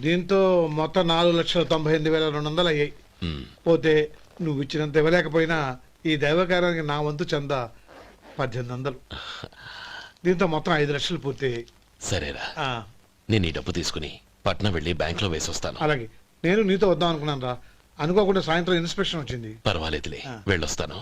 దీంతో మొత్తం 4,98,200 అయ్యాయి. పోతే నువ్వు ఇచ్చినంత ఇవ్వలేకపోయినా ఈ దైవకార్యానికి నా వంతు చంద 1800. దీంతో మొత్తం 5 లక్షలు పూర్తయ్యాయి. సరేరా, నేను ఈ డబ్బు తీసుకుని పట్నం వెళ్ళి బ్యాంక్ లో వేసి వస్తాను. అలాగే, నేను నీతో వద్దాం అనుకున్నాను రా, అనుకోకుండా సాయంత్రం ఇన్స్పెక్షన్ వచ్చింది. పర్వాలేదులే, వెళ్ళొస్తాను.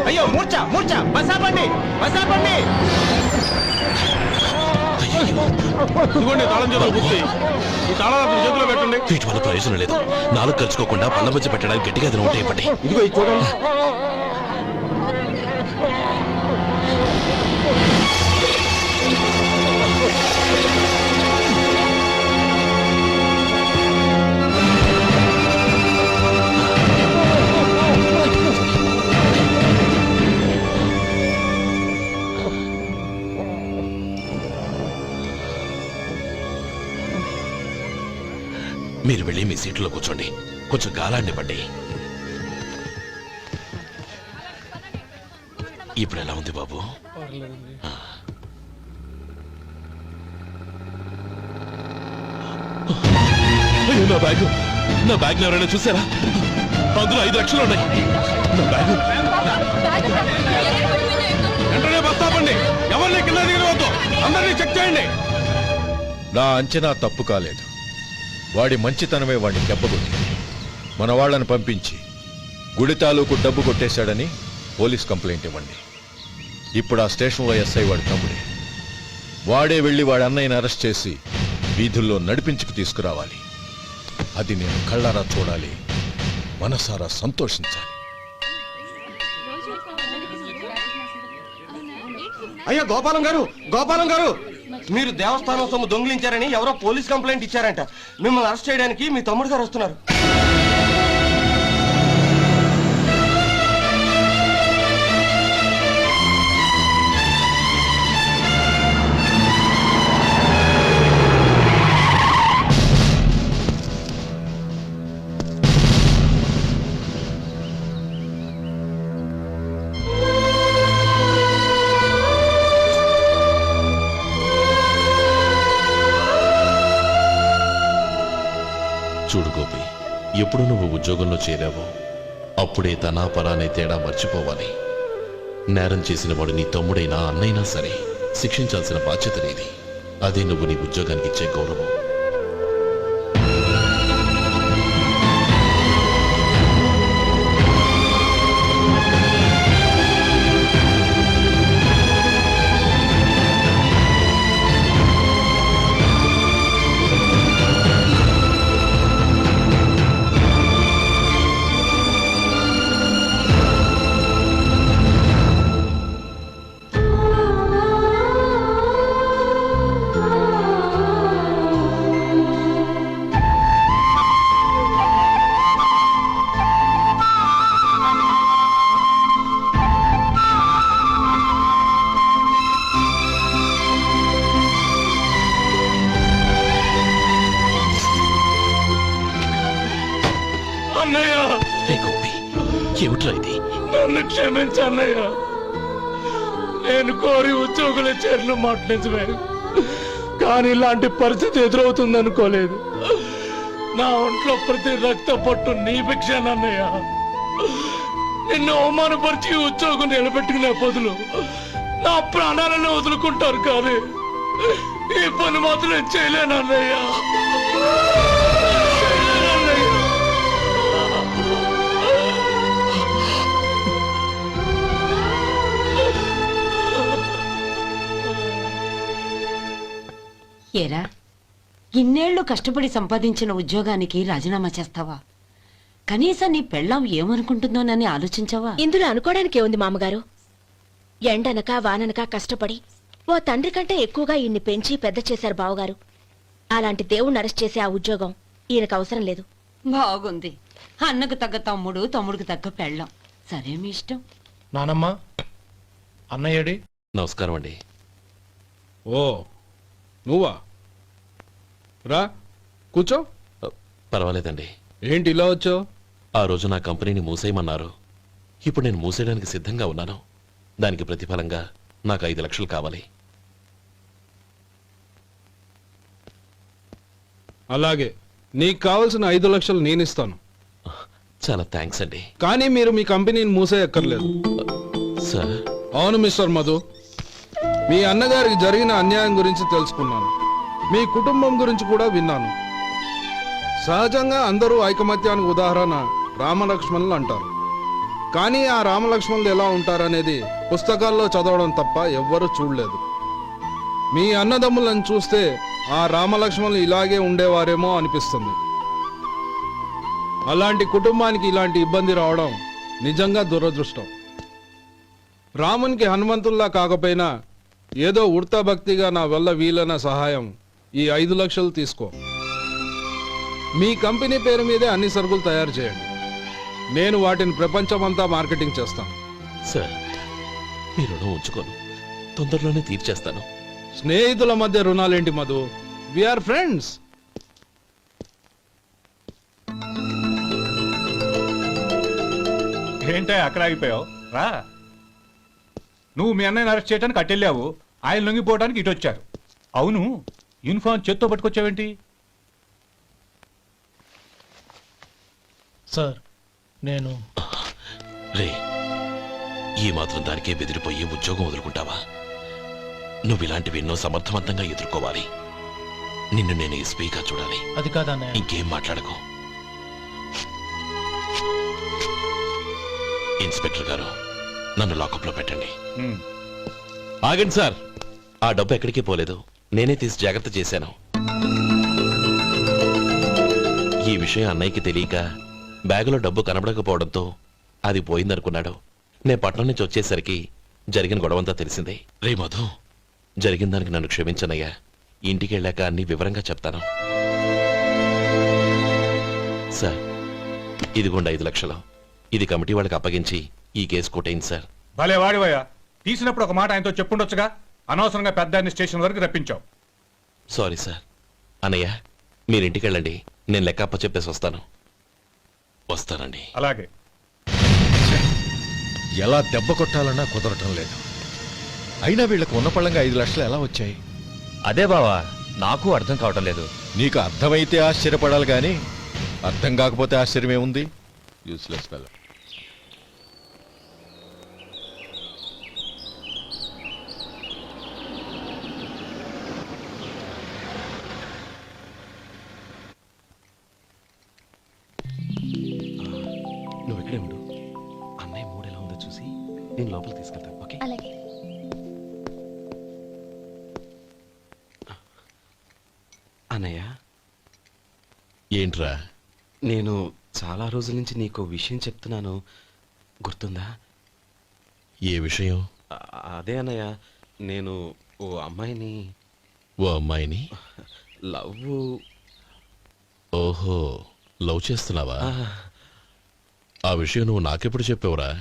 అయ్యో మూర్ఛ మూర్ఛ బసాపండి బసాపండి. తాళం చేతులు పూర్తి, ఈ తాళాలు చేతిలో పెట్టండి. వీటి వల్ల ప్రయోజనం లేదు. 4 కలుసుకోకుండా పళ్ళ మధ్య పెట్టడానికి గట్టిగా ఏదైనా ఉంటే ఇవ్వండి. ఇదిగో ఇది చూడండి. మీరు వెళ్ళి మీ సీట్లో కూర్చోండి, కొంచెం గాలాన్నివ్వండి. ఇప్పుడు ఎలా ఉంది బాబు? నా బ్యాగ్, నా బ్యాగ్ ఎవరైనా చూసారా? అందులో 5 లక్షలు ఉన్నాయి. నా బ్యాగ్ వెంటనే బస్తాపండి, ఎవరిని కింద దిగవద్దు, అందరినీ చెక్ చేయండి. నా అంచనా తప్పు కాలేదు. వాడి మంచితనమే వాడిని దెబ్బకొట్టింది. మన వాళ్ళని పంపించి గుడి తాలూకు డబ్బు కొట్టేశాడని పోలీస్ కంప్లైంట్ ఇవ్వండి. ఇప్పుడు ఆ స్టేషన్లో ఎస్ఐ వాడి తమ్ముడే. వాడే వెళ్ళి వాడి అన్నయ్యని అరెస్ట్ చేసి వీధుల్లో నడిపించుకు తీసుకురావాలి. అది నేను కళ్ళారా చూడాలి, మనసారా సంతోషించాలి. అయ్యో గోపాలం గారు, గోపాలం గారు, మీరు దేవస్థానం సొమ్ము దొంగిలించారని ఎవరో పోలీస్ కంప్లైంట్ ఇచ్చారంట. మిమ్మల్ని అరెస్ట్ చేయడానికి మీ తమ్ముడు గారు వస్తున్నారు. చూడు గోపి, ఎప్పుడు నువ్వు ఉద్యోగంలో చేరావో అప్పుడే తనా పరానే తేడా మర్చిపోవాలి. నేరం చేసిన వాడు నీ తమ్ముడైనా అన్నైనా సరే శిక్షించాల్సిన బాధ్యత నీది. అదే నువ్వు నీ ఉద్యోగానికి ఇచ్చే గౌరవం. ఏమిట్రా ఇది? నన్ను క్షమించు అన్నయ్య. నేను కోరి ఉద్యోగులు చేరిన మాట నిజమే, కానీ ఇలాంటి పరిస్థితి ఎదురవుతుంది అనుకోలేదు. నా ఒంట్లో ప్రతి రక్త పట్టు నీ భిక్షానన్నయ్య. నిన్ను అవమానపరిచి ఉద్యోగం నిలబెట్టుకునే బదులు నా ప్రాణాలను వదులుకుంటారు, కానీ ఈ పని మాత్రం చేయలేనన్నయ్య. ఏరా, ఇన్నేళ్లు కష్టపడి సంపాదించిన ఉద్యోగానికి రాజీనామా చేస్తావా? కనీసం నీ పెళ్ళాం ఏమనుకుంటుందోనని ఆలోచించావా? ఇందులో అనుకోవడానికి ఏముంది మామగారు? ఎండనక వాననక కష్టపడి ఓ తండ్రి కంటే ఎక్కువగా ఈయన్ని పెంచి పెద్ద చేశారు బావగారు. అలాంటి దేవుణ్ణి అరెస్ట్ చేసే ఆ ఉద్యోగం ఈయనకు అవసరం లేదు. బాగుంది. అన్నకు తగ్గ తమ్ముడు, తమ్ముడికి తగ్గ పెళ్ళం. సరే మీ ఇష్టం. నానమ్మ, అన్నయ్యడి. నమస్కారం అండి. ఓ నువ్వా? రా కూర్చో. పర్వాలేదండి. ఏంటి ఇలా వచ్చావు? ఆ రోజు నా కంపెనీని మూసేయమన్నారు. ఇప్పుడు నేను మూసేయడానికి సిద్ధంగా ఉన్నాను. దానికి ప్రతిఫలంగా నాకు 5 లక్షలు కావాలి. అలాగే, నీకు కావలసిన 5 లక్షలు నేను ఇస్తాను. చాలా థ్యాంక్స్ అండి. కానీ మీరు మీ కంపెనీని మూసేయక్కర్లేదు. సార్, అవును మిస్టర్ మధు, మీ అన్నగారికి జరిగిన అన్యాయం గురించి తెలుసుకున్నాను. మీ కుటుంబం గురించి కూడా విన్నాను. సహజంగా అందరూ ఐకమత్యానికి ఉదాహరణ రామలక్ష్మణులు అంటారు. కానీ ఆ రామలక్ష్మణులు ఎలా ఉంటారనేది పుస్తకాల్లో చదవడం తప్ప ఎవ్వరూ చూడలేదు. మీ అన్నదమ్ములను చూస్తే ఆ రామలక్ష్మణులు ఇలాగే ఉండేవారేమో అనిపిస్తుంది. అలాంటి కుటుంబానికి ఇలాంటి ఇబ్బంది రావడం నిజంగా దురదృష్టం. రామునికి హనుమంతుల్లా కాకపోయినా ఏదో ఉడతాభక్తిగా నా వల్ల వీలైన సహాయం ఈ 5 లక్షలు తీసుకో. మీ కంపెనీ పేరు మీదే అన్ని సరుకులు తయారు చేయండి. నేను వాటిని ప్రపంచమంతా మార్కెటింగ్ చేస్తాను. సార్, మీ రుణం ఉంచుకోను. తొందరలోనే తీర్చేస్తాను. స్నేహితుల మధ్య రుణాలేంటి మధు? We are friends. ఏంటే అక్కడ ఆగిపోయావు? రా. నువ్వు మీ అన్నయ్యని అరెస్ట్ చేయడానికి అట్టెళ్ళావు, ఆయన లొంగిపోవడానికి ఇటు వచ్చారు. అవును, యూనిఫామ్ చేత్తో పట్టుకొచ్చావేంటి? సార్, నేను రే, ఈ మాత్రం దానికే బెదిరిపోయి ఉద్యోగం వదులుకుంటావా? నువ్వు ఇలాంటివి ఎన్నో సమర్థవంతంగా ఎదుర్కోవాలి. నిన్ను నేను ఎస్పీగా చూడాలి. అది కాదన్నయ్య. ఇంకేం మాట్లాడకు. ఇన్స్పెక్టర్ గారు, నన్ను లాకప్లో పెట్టండి. ఉమ్. ఆగండి సార్. ఆ డబ్బు ఎక్కడికి పోలేదు. నేనే తీసి జాగ్రత్త చేశాను. ఈ విషయం అన్నయ్యకి తెలియక బ్యాగులో డబ్బు కనబడకపోవడంతో అది పోయిందనుకున్నాడు. నేను పట్నం నుంచి వచ్చేసరికి జరిగిన గొడవంతా తెలిసిందే. రే మధు, జరిగిన దానికి నన్ను క్షమించనయ్యా. ఇంటికి వెళ్ళాక అన్ని వివరంగా చెప్తాను. సార్, ఇదిగోండి 5 లక్షలు. ఇది కమిటీ వాళ్ళకి అప్పగించి ఈ కేసు కొట్టేయండి సార్. భలే వాడివయ్యా. తీసినప్పుడు ఒక మాట ఆయనతో చెప్పుండొచ్చుగా. అనవసరంగా పెద్ద ఆయన స్టేషన్ వరకు రప్పించావు. Sorry sir. అన్నయ్య, మీరింటికి వెళ్ళండి. నేను లెక్క అప్ప చెప్పేసి వస్తానండి. అలాగే. ఎలా దెబ్బ కొట్టాలన్నా కుదరటం లేదు. అయినా వీళ్ళకు ఉన్న పళ్ళంగా 5 లక్షలు ఎలా వచ్చాయి? అదే బావా, నాకు అర్థం కావటం లేదు. నీకు అర్థమైతే ఆశ్చర్యపడాలి కానీ అర్థం కాకపోతే ఆశ్చర్యమేముంది? Useless fellow. నువ్వు ఇక్కడే ఉండు. అన్నయ్య మూడు ఎలా ఉందో చూసి నేను లోపల తీసుకెళ్తాను. ఓకే? అలాగే. అన్నయ్య, ఏంట్రా? నేను చాలా రోజుల నుంచి నీకు విషయం చెప్తున్నాను, గుర్తుందా? ఏ విషయం? అదే అన్నయ్య, నేను ఓ అమ్మాయిని ఓ అమ్మాయిని లవ్. ఓహో, లవ్ చేస్తున్నావా? ఆ విషయం నువ్వు నాకెప్పుడు చెప్పావురా?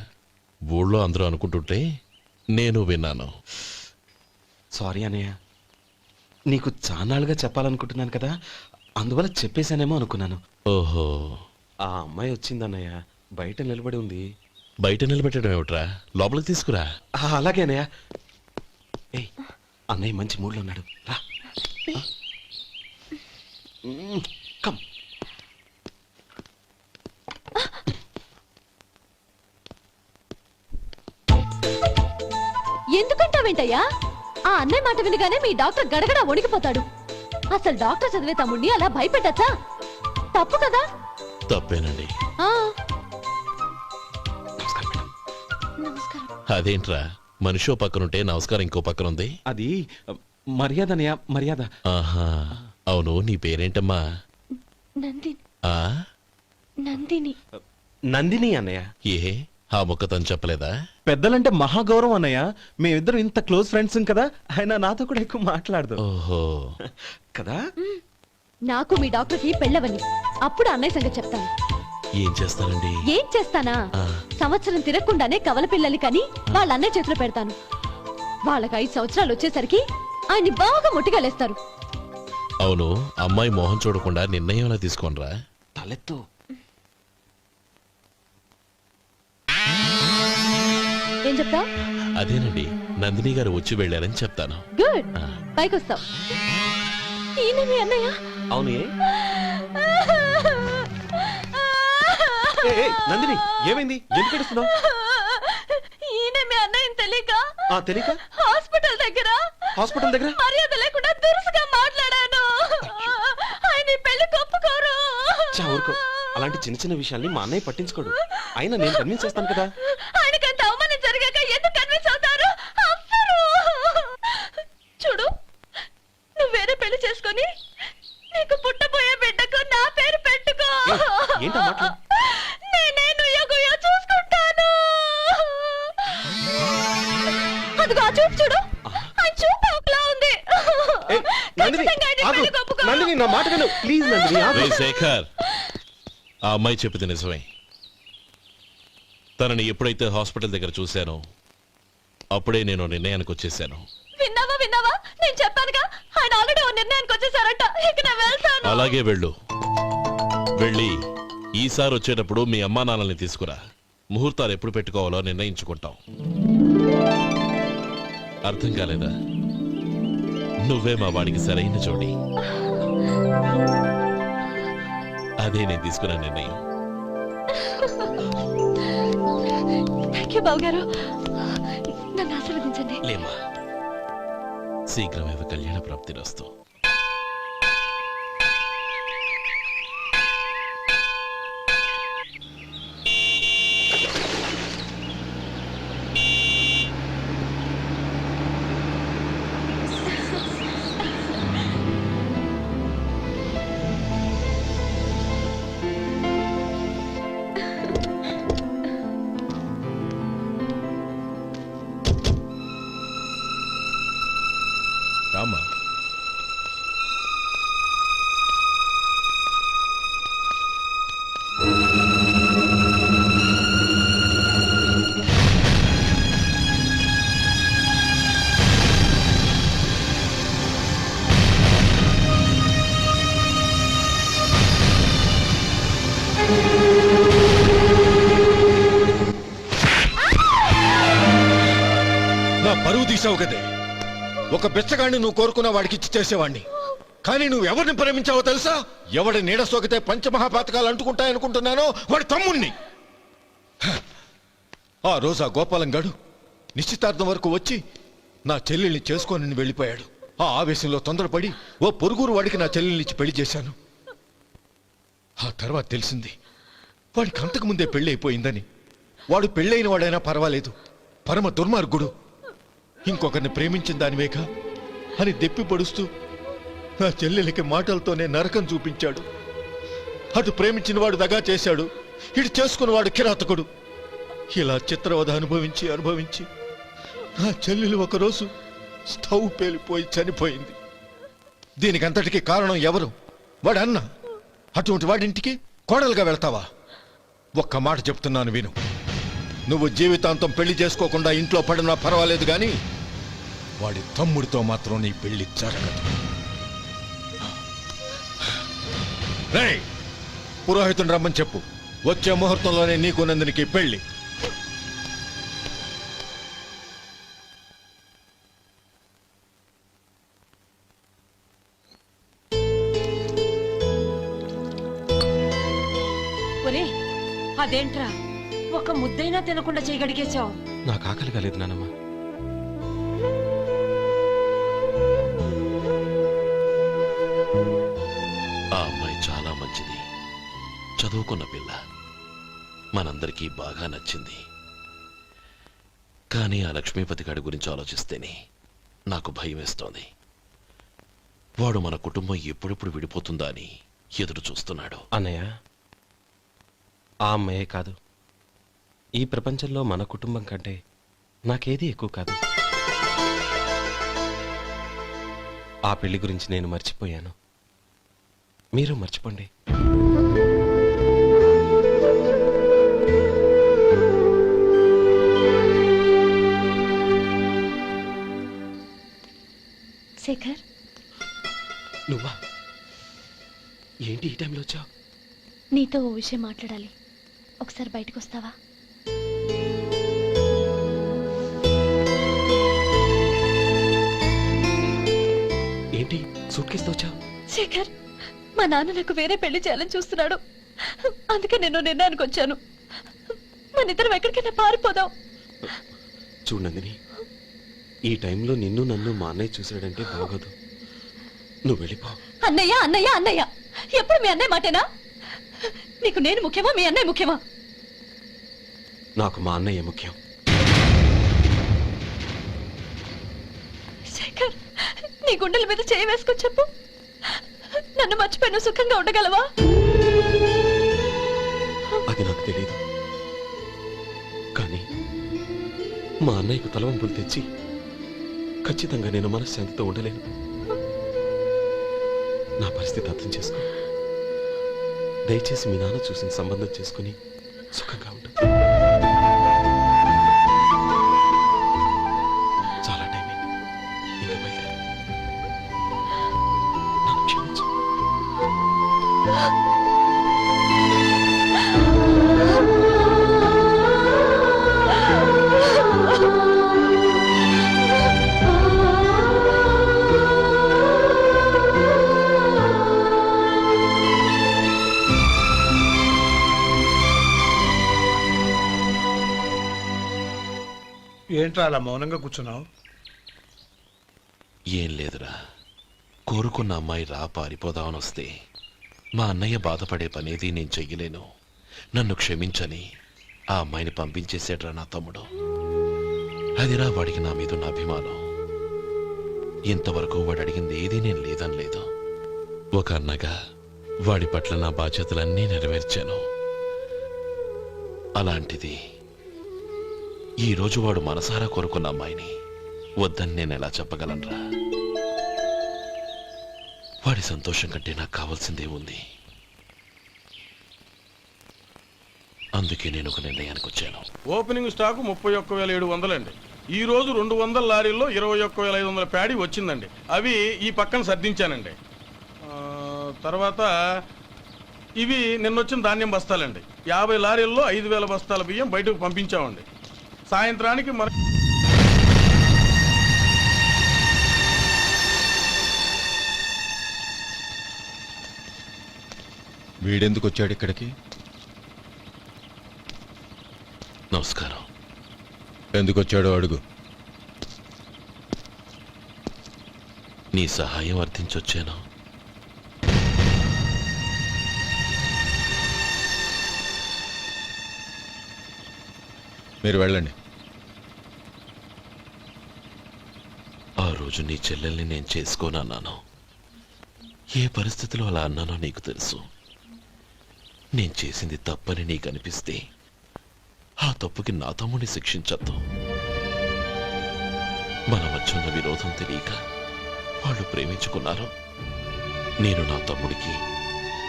ఊళ్ళో అందరూ అనుకుంటుంటే నేను విన్నాను. సారీ అన్నయ్య, నీకు చాన్నాళ్ళుగా చెప్పాలనుకుంటున్నాను కదా, అందువల్ల చెప్పేశానేమో అనుకున్నాను. ఓహో, ఆ అమ్మాయి వచ్చిందన్నయ్య, బయట నిలబడి ఉంది. బయట నిలబెట్టడం ఏమిట్రా? లోపలికి తీసుకురా. అలాగే అన్నయ్య. ఏయ్, అన్నయ్య మంచి మూడ్లో ఉన్నాడు, రా. కమ్. ఎందుకంటావేంటయ్యా? ఆ అన్నయ్య మాట వినగానే మీ డాక్టర్ గడగడ వణికిపోతాడు. అసలు డాక్టర్ చదివే తమ్ముడిని అలా భయపెట్టచ్చా? తప్పు కదా. తప్పేనండి. ఆ, నమస్కారం మేడం. నమస్కారం. అదేంట్రా, మనిషో పక్కనుంటే నమస్కారం ఇంకో పక్కన ఉంది? అది మర్యాద అన్నయ్య, మర్యాద. ఆహా, అవును. నీ పేరేంటమ్మా? నందిని. ఆ నందిని. నందిని అన్నయ్య. ఏ ఆ ముక్క తను చెప్పలేదా? పెద్దలంటే మహాగౌరవం అన్నయ్య. మేమిద్దరం ఇంత క్లోజ్ ఫ్రెండ్స్ కదా, ఆయన నాతో కూడా ఎక్కువ మాట్లాడదు ఓహో, కదా. నాకు మీ డాక్టర్కి పెళ్ళవని అప్పుడు అన్నయ్య సంగతి చెప్తాను. ఏం చేస్తానండి? ఏం చేస్తానా, సంవత్సరం తిరగకుండానే కవల పిల్లల్ని కని వాళ్ళ అన్నయ్య చేతిలో పెడతాను. వాళ్ళకి 5 సంవత్సరాలు వచ్చేసరికి ఆయన్ని బాగా ముట్టిగలేస్తారు. అవును, అమ్మాయి మోహం చూడకుండా నిర్ణయం ఎలా తీసుకోనరా? తలెత్తు. ఏం చెప్తా? అదేనండి, నందిని గారు వచ్చి వెళ్ళారని చెప్తాను. గుడ్, పైకి వస్తావు. ఈయన మీ అన్నయ్య? అవును. నందిని, ఏమైంది? ఎందుకు ఏడుస్తున్నావు? ఈయన మీ అన్నయ్యని తెలియక తెలియక హాస్పిటల్ దగ్గర మర్యాద లేకుండా దురుసుగా మాట్లాడాను. ఆయన ఈ పెళ్లి ఒప్పుకోరు. ఊరుకో, అలాంటి చిన్న చిన్న విషయాల్ని మా అన్నయ్య పట్టించుకోడు. అయినా నేను కన్విన్స్ చేస్తాను కదా. ఆయనకి అంత అవమానం జరిగాక ఎందుకు కన్విన్స్ అవుతారు? అవ్వరు. చూడు, నువ్వు వేరే పెళ్లి చేసుకొని నీకు పుట్టబోయే బిడ్డకు నా పేరు పెట్టుకో. ఏంటా మాటలు? నేనే నుయ్యో చూసుకుంటాను. అదిగో ఆ చూపు చూడు, ఆ చూపు ఒకలా ఉంది. ఖచ్చితంగా ఆయన ఈ పెళ్లికి ఒప్పుకోరు. నందిని, నా మాట విను ప్లీజ్. నందిని, రే శేఖర్, ఆ అమ్మాయి చెప్పింది నిజమే. తనని ఎప్పుడైతే హాస్పిటల్ దగ్గర చూశానో అప్పుడే నేను నిర్ణయానికి వచ్చేసాను. విన్నావా? నేను చెప్పానుగా, ఆయన ఆల్రెడీ ఓ నిర్ణయానికి వచ్చేసారట. ఇక నేను వెళ్తాను. అలాగే వెళ్ళు. వెళ్ళి ఈసారి వచ్చేటప్పుడు మీ అమ్మా నాన్నల్ని తీసుకురా. ముహూర్తాలు ఎప్పుడు పెట్టుకోవాలో నిర్ణయించుకుంటాం. అర్థం కాలేదా? నువ్వే మా వాడికి సరైన జోడి. అదే నేను తీసుకున్న నిర్ణయం. థ్యాంక్ యూ బాబు గారు, నన్ను ఆశీర్వదించండి. లేమ్మా, శీఘ్రమేవ కళ్యాణ ప్రాప్తిరస్తు. రామా, నా పరువు తీసావు కదే. ఒక బెచ్చగాడిని నువ్వు కోరుకున్న వాడికి ఇచ్చి చేసేవాడిని. కానీ నువ్వు ఎవరిని ప్రేమించావో తెలుసా? ఎవడి నీడ సోకితే పంచమహాపాతకాలు అంటుకుంటాయనుకుంటున్నానో వాడి తమ్ముణ్ణి. ఆ రోజు ఆ గోపాలం గాడు నిశ్చితార్థం వరకు వచ్చి నా చెల్లెల్ని చేసుకొని వెళ్ళిపోయాడు. ఆ ఆవేశంలో తొందరపడి ఓ పొరుగురు వాడికి నా చెల్లెల్నిచ్చి పెళ్లి చేశాను. ఆ తర్వాత తెలిసింది వాడికి అంతకు ముందే పెళ్లి అయిపోయిందని. వాడు పెళ్ళైన వాడైనా పర్వాలేదు, పరమ దుర్మార్గుడు. ఇంకొకరిని ప్రేమించిన దానివేగా అని దెప్పి పొడుస్తూ నా చెల్లెలికి మాటలతోనే నరకం చూపించాడు. అటు ప్రేమించిన వాడు దగా చేశాడు, ఇటు చేసుకున్నవాడు కిరాతకుడు. ఇలా చిత్రవధ అనుభవించి నా చెల్లెలు ఒకరోజు స్టవ్ పేలిపోయి చనిపోయింది. దీనికంతటికి కారణం ఎవరు? వాడు అన్న. అటువంటి వాడింటికి కోడలుగా వెళ్తావా? ఒక్క మాట చెప్తున్నాను విను. నువ్వు జీవితాంతం పెళ్లి చేసుకోకుండా ఇంట్లో పడినా పర్వాలేదు, కానీ వాడి తమ్ముడితో మాత్రం నీ పెళ్లి జరగదు. రేయ్, పురోహితుని రమ్మని చెప్పు. వచ్చే ముహూర్తంలోనే నీకు నందినికి పెళ్లి. ఒరే, అదేంట్రా ఒక ముద్దైనా తినకుండా చేయగడిగేశావు? నాకు ఆకలి కాలేదు నానమ్మ. ఆ అమ్మాయి చాలా మంచిది, చదువుకున్న పిల్ల, మనందరికీ బాగా నచ్చింది. కానీ ఆ లక్ష్మీపతి గారి గురించి ఆలోచిస్తేనే నాకు భయం వేస్తోంది. వాడు మన కుటుంబం ఎప్పుడెప్పుడు విడిపోతుందా అని ఎదురు చూస్తున్నాడు. అన్నయ్య, ఆ అమ్మాయే కాదు, ఈ ప్రపంచంలో మన కుటుంబం కంటే నాకేది ఎక్కువ కాదు. ఆ పెళ్లి గురించి నేను మర్చిపోయాను. మీరు మర్చిపోండి. శేఖర్, నువ్వా? ఏంటి ఈ టైంలో వచ్చావు? నీతో ఓ విషయం మాట్లాడాలి. ఒకసారి బయటకు వస్తావా? ఏంటి సూట్ కేసుతో వచ్చావు? శేఖర్, మా నాన్న నాకు వేరే పెళ్లి చేయాలని చూస్తున్నాడు. అందుకే నేను నిర్ణయానికి వచ్చాను. మన ఇద్దరం ఎక్కడికైనా పారిపోదాం. చూడు నందిని, ఈ టైంలో నిన్ను నన్ను మా అన్నయ్య చూశాడంటే బాగోదు. నువ్వు వెళ్ళిపో. అన్నయ్య అన్నయ్య అన్నయ్య, ఎప్పుడు మీ అన్నయ్య మాటేనా? నీకు నేను ముఖ్యమా, మీ అన్నయ్య ముఖ్యమా? నాకు మా అన్నయ్య ముఖ్యం. శేఖర్, నీ గుండెల మీద చేయి వేసుకొని చెప్పు. నన్ను మర్చిపోయిన సుఖంగా ఉండగలవా? అది నాకు తెలియదు, కానీ మా అన్నయ్యకు తలవంపులు తెచ్చి ఖచ్చితంగా నేను మనశ్శాంతితో ఉండలేను. నా పరిస్థితి అర్థం చేసుకో. దయచేసి మీ నాన్న చూసిన సంబంధం చేసుకుని సుఖంగా ఉండు. చాలా టైం అయింది, ఇంకా బయలుదేరు. నన్ను క్షమించు. ఏంట్రా అలా మౌనంగా కూర్చున్నావు? ఏం లేదురా, కోరుకున్న అమ్మాయి రా పారిపోదామని వస్తే మా అన్నయ్య బాధపడే పనేది నేను చెయ్యలేను. నన్ను క్షమించని ఆ అమ్మాయిని పంపించేసాడ్రా నా తమ్ముడు. అదిరా వాడికి నా మీదున్న అభిమానం. ఇంతవరకు వాడు అడిగింది ఏదీ నేను లేదని లేదు. ఒక అన్నగా వాడి పట్ల నా బాధ్యతలన్నీ నెరవేర్చాను. అలాంటిది ఈరోజు వాడు మనసారా కోరుకున్న అమ్మాయిని వద్దని నేను ఎలా చెప్పగలనురా? వాడి సంతోషం కంటే నాకు కావాల్సిందే ఉంది. అందుకే నేను ఒక నిర్ణయానికి వచ్చాను. ఓపెనింగ్ స్టాకు 31,700 అండి. ఈ రోజు 200 లారీల్లో 21,500 ప్యాడీ వచ్చిందండి. అవి ఈ పక్కన సర్దించానండి. తర్వాత ఇవి నిన్నొచ్చిన ధాన్యం బస్తాలండి. 50 లారీల్లో 5,000 బస్తాల బియ్యం బయటకు పంపించామండి. సాయంత్రానికి మన వీడెందుకు వచ్చాడు ఇక్కడికి? నమస్కారం. ఎందుకు వచ్చాడో అడుగు. నీ సహాయం అర్థించొచ్చాను. మీరు వెళ్ళండి. ఆ రోజు నీ చెల్లెల్ని నేను చేసుకోనన్నాను. ఏ పరిస్థితిలో అలా అన్నానో నీకు తెలుసు. నేను చేసింది తప్పని నీకు అనిపిస్తే ఆ తప్పుకి నా తమ్ముడిని శిక్షించద్దు. మన మధ్య ఉన్న విరోధం తెలియక వాళ్ళు ప్రేమించుకున్నారు. నేను నా తమ్ముడికి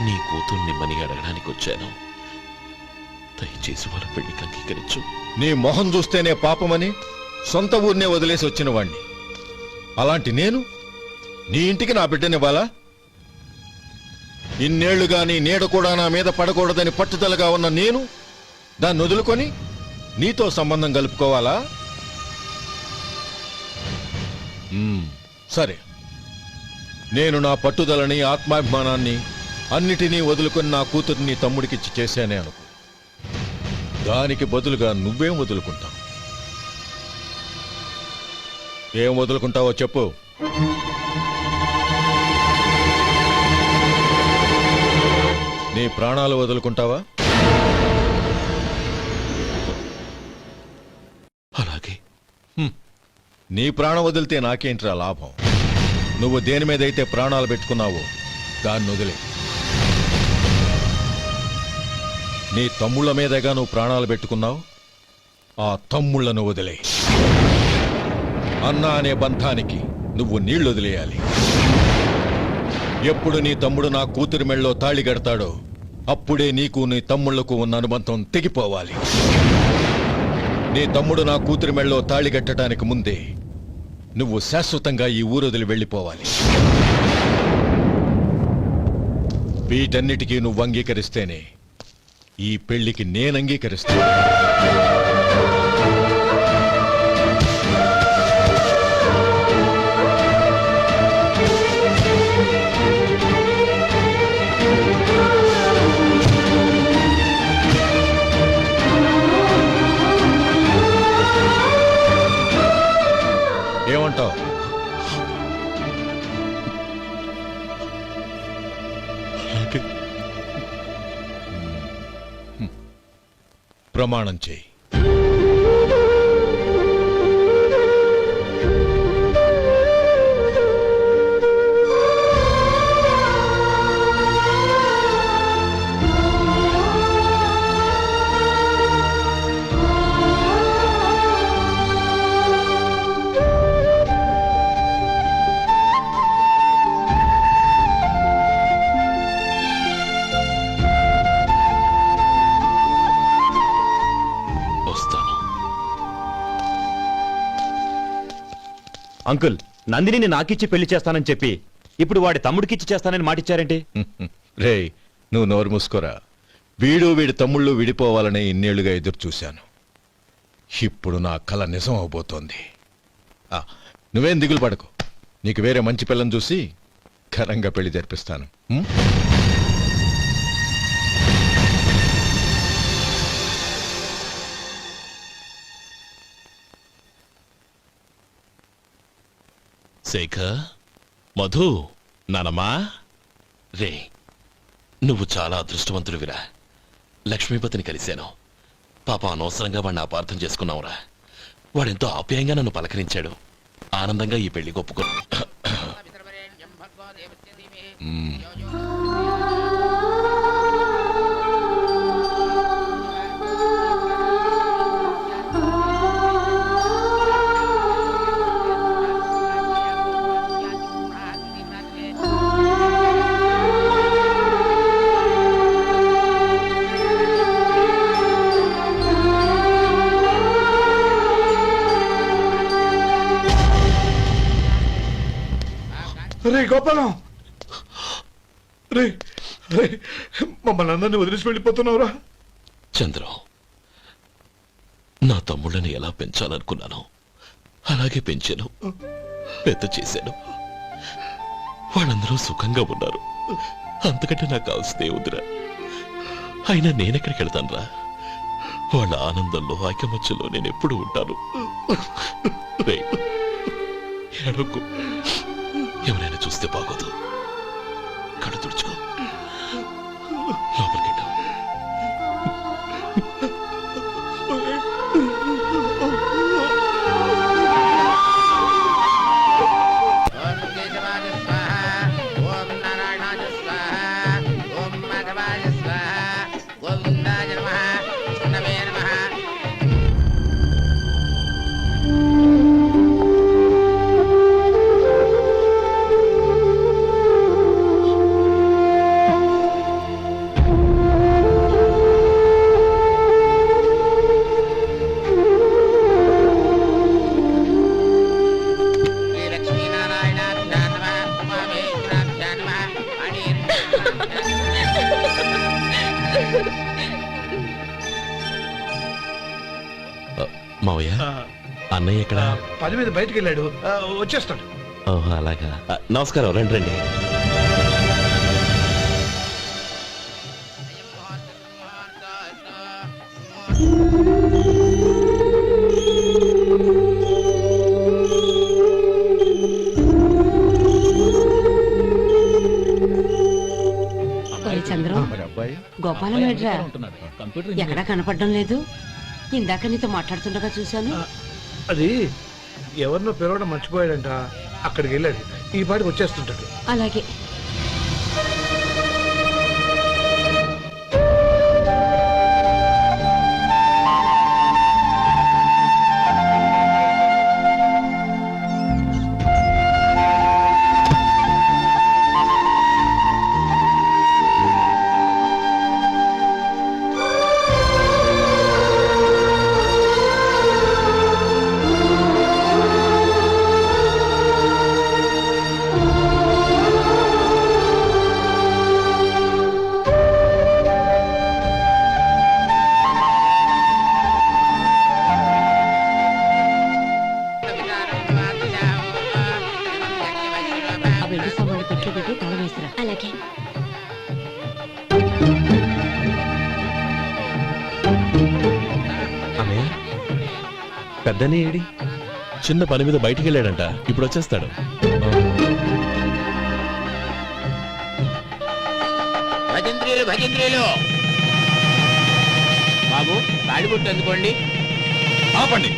నీ కూతుర్నిమ్మని అడగడానికి వచ్చాను. దయచేసి వాళ్ళ పెళ్లికి అంగీకరించు. నీ మొహం చూస్తేనే పాపమని సొంత ఊరినే వదిలేసి వచ్చిన వాణ్ణి. అలాంటి నేను నీ ఇంటికి నా బిడ్డనివ్వాలా? ఇన్నేళ్లుగా నీ నీడ కూడా నా మీద పడకూడదని పట్టుదలగా ఉన్న నేను దాన్ని వదులుకొని నీతో సంబంధం కలుపుకోవాలా? సరే, నేను నా పట్టుదలని ఆత్మాభిమానాన్ని అన్నిటినీ వదులుకొని నా కూతుర్ని తమ్ముడికిచ్చి చేశానే అనుకో. దానికి బదులుగా నువ్వేం వదులుకుంటావు? ఏం వదులుకుంటావో చెప్పు. నీ ప్రాణాలు వదులుకుంటావా? అలాగే. నీ ప్రాణం వదిలితే నాకేంట్రా లాభం? నువ్వు దేని మీదైతే ప్రాణాలు పెట్టుకున్నావో దాన్ని వదిలే. నీ తమ్ముళ్ళ మీదగా నువ్వు ప్రాణాలు పెట్టుకున్నావు. ఆ తమ్ముళ్లను వదిలే. అన్న అనే బంధానికి నువ్వు నీళ్లు వదిలేయాలి. ఎప్పుడు నీ తమ్ముడు నా కూతురి మెళ్ళలో తాళి కడతాడో అప్పుడే నీకు నీ తమ్ముళ్లకు ఉన్న అనుబంధం తెగిపోవాలి. నీ తమ్ముడు నా కూతురి మెళ్ళలో తాళి కట్టడానికి ముందే నువ్వు శాశ్వతంగా ఈ ఊరొదిలి వెళ్ళిపోవాలి. వీటన్నిటికీ నువ్వు అంగీకరిస్తేనే ఈ పెళ్లికి నేను అంగీకరిస్తాను. ఏమంటావు? ప్రమాణం చేయి. అంకుల్, నందిని నాకిచ్చి పెళ్లి చేస్తానని చెప్పి ఇప్పుడు వాడి తమ్ముడికిచ్చి చేస్తానని మాటిచ్చారేంటి? రేయ్, నువ్వు నోరు మూసుకోరా. వీడి తమ్ముళ్ళు విడిపోవాలనే ఇన్నేళ్లుగా ఎదురు చూశాను. ఇప్పుడు నా కల నిజం అవబోతోంది. నువ్వేం దిగులు పడకు. నీకు వేరే మంచి పిల్లని చూసి ఘనంగా పెళ్లి జరిపిస్తాను. శేఖర్, మధు, నానమ్మా, రే, నువ్వు చాలా అదృష్టవంతుడివిరా. లక్ష్మీపతిని కలిశాను. పాప అనవసరంగా వాడిని అపార్థం చేసుకున్నావురా. వాడెంతో ఆప్యాయంగా నన్ను పలకరించాడు. ఆనందంగా ఈ పెళ్లి ఒప్పుకో. రే గోపాలం, రే రే, మమ్మల్ని అందరినీ వదిలేసి వెళ్ళిపోతున్నావురా? చంద్రం, నా తమ్ముళ్ళని ఎలా పెంచాలనుకున్నాను అలాగే పెంచాను, పెద్ద చేశాను. వాళ్ళందరూ సుఖంగా ఉన్నారు. అంతకంటే నాకు కావాల్సిందే వద్దురా. అయినా నేనెక్కడికి వెళ్తానురా? వాళ్ళ ఆనందంలో ఐకమత్యంలో నేను ఎప్పుడు ఉంటాను. రే, ఏడవకు. ఎవరైనా చూస్తే బాగోదు. కళ్ళు తుడుచుకో. లోపలికెళ్ళు. మావయ్య, అన్నయ్య ఎక్కడ? పని మీద బయటికి వెళ్ళాడు, వచ్చేస్తాడు. ఓహో, అలాగా. నమస్కారం, రండి రండి. చంద్రం, గోపాలం ఏడ్రా? ఎక్కడా కనపడడం లేదు. ఇందాక నీతో మాట్లాడుతుండగా చూశాను. అది ఎవరినో పిలవడం మర్చిపోయాడంట, అక్కడికి వెళ్ళాడు. ఈ పాటికి వచ్చేస్తుంటాడు. అలాగే. ఆ వెండి సామాన్లు పెట్టి పెట్టి తాళం వేసిరా. అలాగే. అన్నయ్య పెద్దనే ఏడి చిన్న పని మీద బయటికి వెళ్ళాడంట, ఇప్పుడు వచ్చేస్తాడు. భజంత్రీలు బాబు తాడిబొట్టు అందుకోండి. ఆపండి.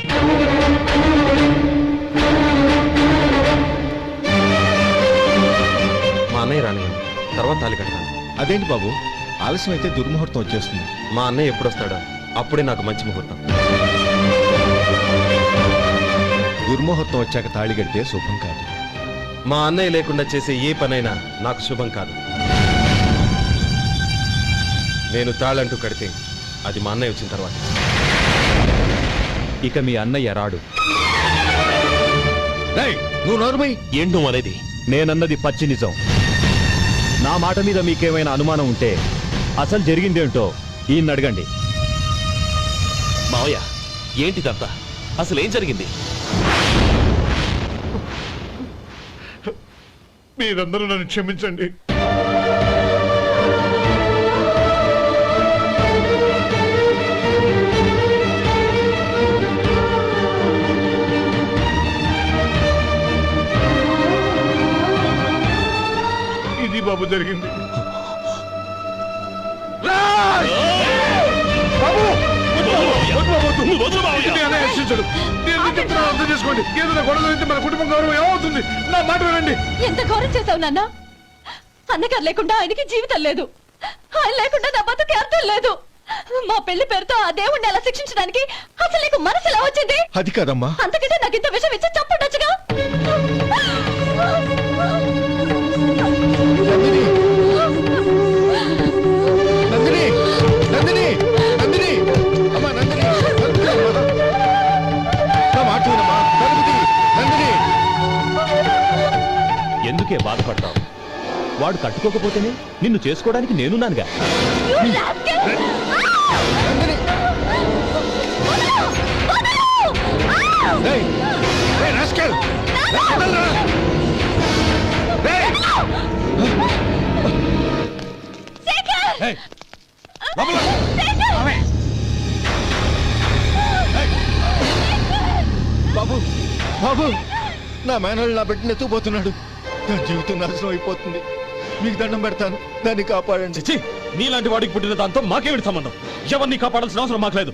మా అన్నయ్య రానివ్వండి, తర్వాత తాళి కడతాను. అదేంటి బాబు, ఆలస్యం అయితే దుర్ముహూర్తం వచ్చేస్తుంది. మా అన్నయ్య ఎప్పుడు వస్తాడో అప్పుడే నాకు మంచి ముహూర్తం. దుర్ముహూర్తం వచ్చాక తాళి కడితే శుభం కాదు. మా అన్నయ్య లేకుండా చేసే ఏ పనైనా నాకు శుభం కాదు. నేను తాళంటూ కడితే అది మా అన్నయ్య వచ్చిన తర్వాత. ఇక మీ అన్నయ్య రాడు. రేయ్, నువ్వు నోరుమై. ఏంటి నువ్వు అనేది? నేనన్నది పచ్చి నిజం. నా మాట మీద మీకేమైనా అనుమానం ఉంటే అసలు జరిగిందేంటో ఈయన్ని అడగండి. మావయ్య ఏంటిదంతా? అసలు ఏం జరిగింది? మీరందరూ నన్ను క్షమించండి. ఇది బాబు జరిగింది. అర్థం చేసుకోండి. ఏదైనా గొడవ అయితే మన కుటుంబం గౌరవం ఏమవుతుంది? నా మాట వినండి. ఎంత ఘోరం చేశావు నాన్న. అన్నగారు లేకుండా ఆయనకి జీవితం లేదు. ఆయన లేకుండా నా బతుకి అర్థం లేదు. మా పెళ్లి పేరుతో ఆ దేవుణ్ణి ఎలా శిక్షించడానికి అసలు నీకు మనసు ఎలా వచ్చింది? అది కాదమ్మా. అంతకంటే నాకు ఇంత విషయం ఇచ్చి చంపుండొచ్చుగా. నందిని, నందిని, నందిని, అమ్మా నందిని, తలుపు తీ అమ్మా. నా మాట వినమ్మా, తలుపు తీ, నందిని. ఎందుకే బాధపడతావు? వాడు కట్టుకోకపోతేనే నిన్ను చేసుకోవడానికి నేనున్నానుగా. రేయ్, రేయ్ రాస్కెల్, వదలరా. రేయ్. ఏయ్, లోపల. ఏయ్. బాబు, బాబు, నా మేనల్ని నా బిడ్డను ఎత్తుకుపోతున్నాడు. నా జీవితం నాశనం అయిపోతుంది. మీకు దండం పెడతాను, దాన్ని కాపాడండి. చిచ్చి, నీలాంటి వాడికి పుట్టిన దాంతో మాకేమిటి సంబంధం? ఎవరిని కాపాడాల్సిన అవసరం మాకు లేదు.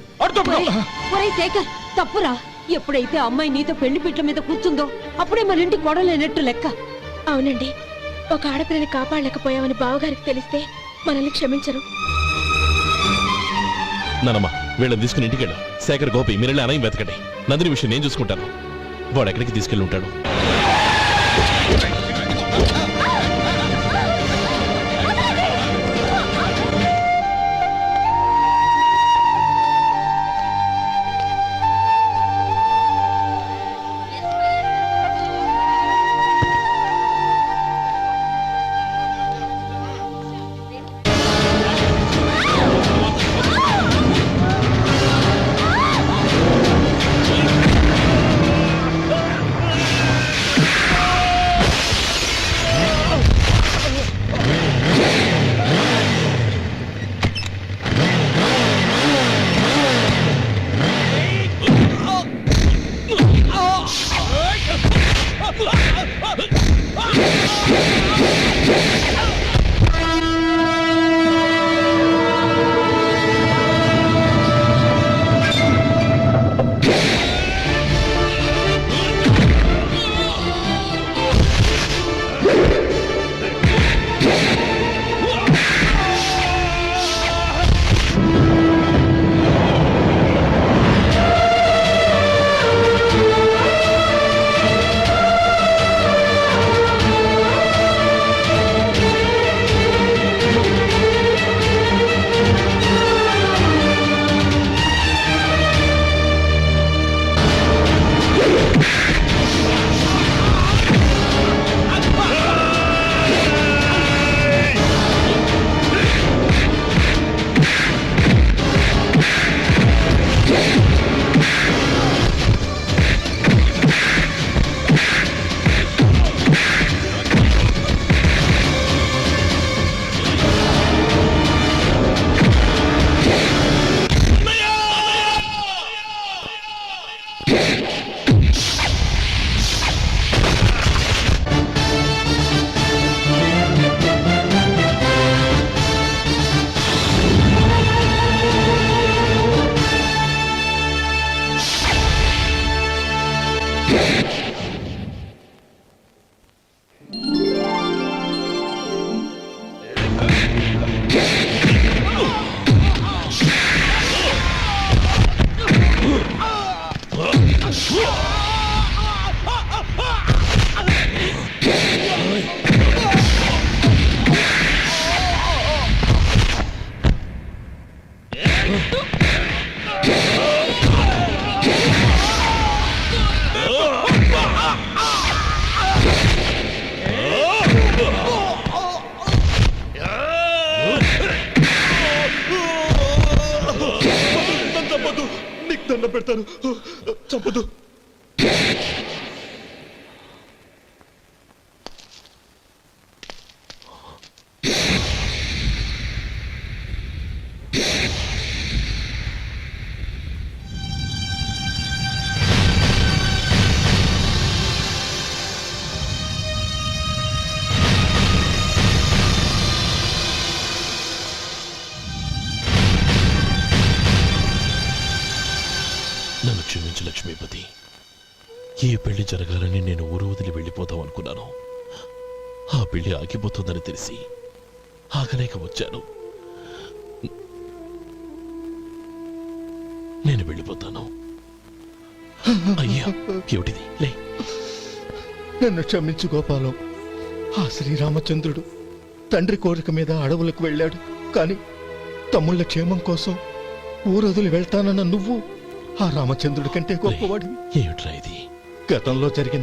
ఒరేయ్ శేఖర్, తప్పురా. ఎప్పుడైతే అమ్మాయి నీతో పెళ్లి పీటల మీద కూర్చుందో అప్పుడే మన ఇంటికి గొడవలేనట్టు లెక్క. అవునండి, ఒక ఆడపిల్లని కాపాడలేకపోయామని బావగారికి తెలిస్తే మనల్ని క్షమించరు. నానమ్మ వీళ్ళని తీసుకుని ఇంటికి వెళ్ళు. శేఖర్, గోపి మీరెళ్ళి అన్నయ్య వెతకండి. నందిని విషయం నేను చూసుకుంటాను. వాడు ఎక్కడికి తీసుకెళ్ళి ఉంటాడు? దండం పెడతాను, చంపదు. నన్ను క్షమించు లక్ష్మీపతి. ఏ పెళ్లి జరగాలని నేను ఊరు వదిలి వెళ్ళిపోదాం అనుకున్నాను. ఆ పెళ్లి ఆగిపోతుందని తెలిసి ఆగలేక వచ్చాను. నేను వెళ్ళిపోతాను. అయ్యా, ఏమిటిది? లే. నన్ను క్షమించు గోపాలం. ఆ శ్రీరామచంద్రుడు తండ్రి కోరిక మీద అడవులకు వెళ్ళాడు. కానీ తమ్ముళ్ళ క్షేమం కోసం ఊరొదిలి వెళ్తానన్న నువ్వు ఆ రామచంద్రుడి కంటే గొప్పవాడివి. ఏమిట్రా ఇది? గతంలో జరిగిన